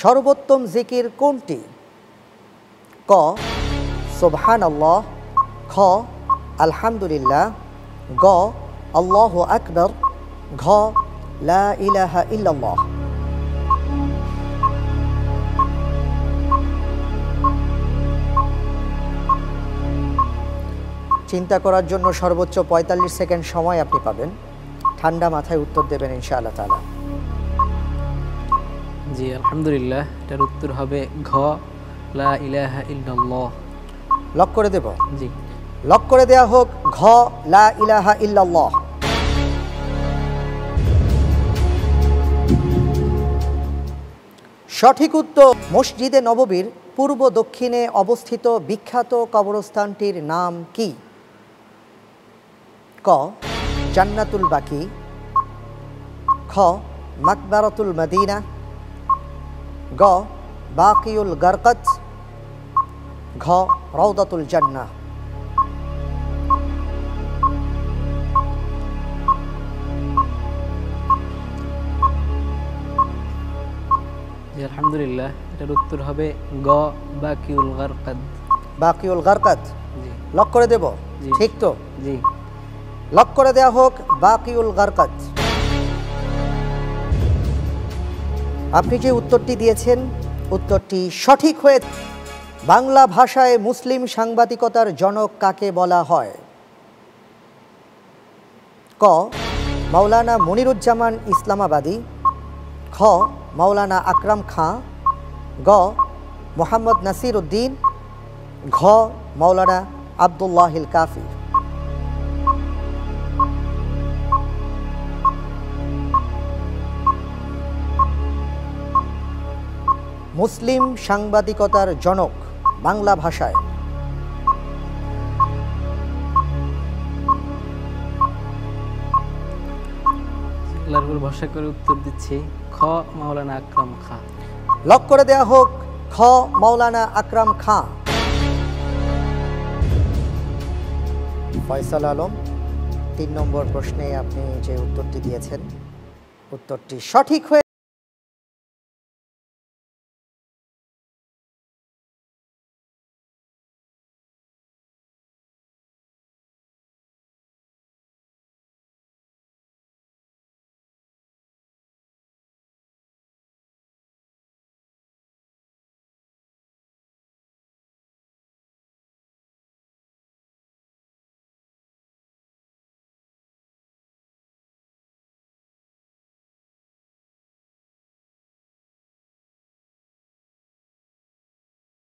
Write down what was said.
সর্বোত্তম জিকির কোনটি? ক সুবহানাল্লাহ, খ আলহামদুলিল্লাহ, গ আল্লাহু আকবার, ঘ লা ইলাহা ইল্লাল্লাহ। চিন্তা করার জন্য সর্বোচ্চ ৪৫ সেকেন্ড সময় আপনি পাবেন। ঠান্ডা মাথায় উত্তর দেবেন ইনশাআল্লাহ তাআলা। জি আলহামদুলিল্লাহ, এটার উত্তর হবে ঘ লা ইলাহা ইল্লাল্লাহ। লক করে দেব? জি, লক করে দেয়া হোক ঘ লা ইলাহা ইল্লাল্লাহ। সঠিক উত্তর। মসজিদে নববীর পূর্ব দক্ষিণে অবস্থিত বিখ্যাত কবরস্থানটির নাম কি? ক জান্নাতুল বাকি, খ মাকবারাতুল মদিনা, গ বাকিউল গারকাত, ঘ রওদাতুল জান্নাহ। জি আলহামদুলিল্লাহ, এটার উত্তর হবে গ বাকিউল গারকাদ। বাকিউল গারকাত। জি, লক করে দেব? জি। ঠিক তো? জি, লক করে দেয়া হোক বাকিউল গারকাত। আপনি যে উত্তরটি দিয়েছেন উত্তরটি সঠিক হয়ে। বাংলা ভাষায় মুসলিম সাংবাদিকতার জনক কাকে বলা হয়? ক মাওলানা মনিরুজ্জামান ইসলামাবাদী, খ মাওলানা আকরাম খাঁ, গ মোহাম্মদ নাসির উদ্দিন, ঘ মাওলানা আব্দুল্লাহিল কাফি। মুসলিম সাংবাদিকতার জনক বাংলা ভাষায়। আল্লাহর উপর ভরসা করে উত্তর দিচ্ছি খ মাওলানা আকরাম খাঁ। লক করে দেয়া হোক খ মাওলানা আকরাম খাঁ। ফয়সাল আলম, ৩ নম্বর প্রশ্নে আপনি যে উত্তরটি দিয়েছেন উত্তরটি সঠিক হয়ে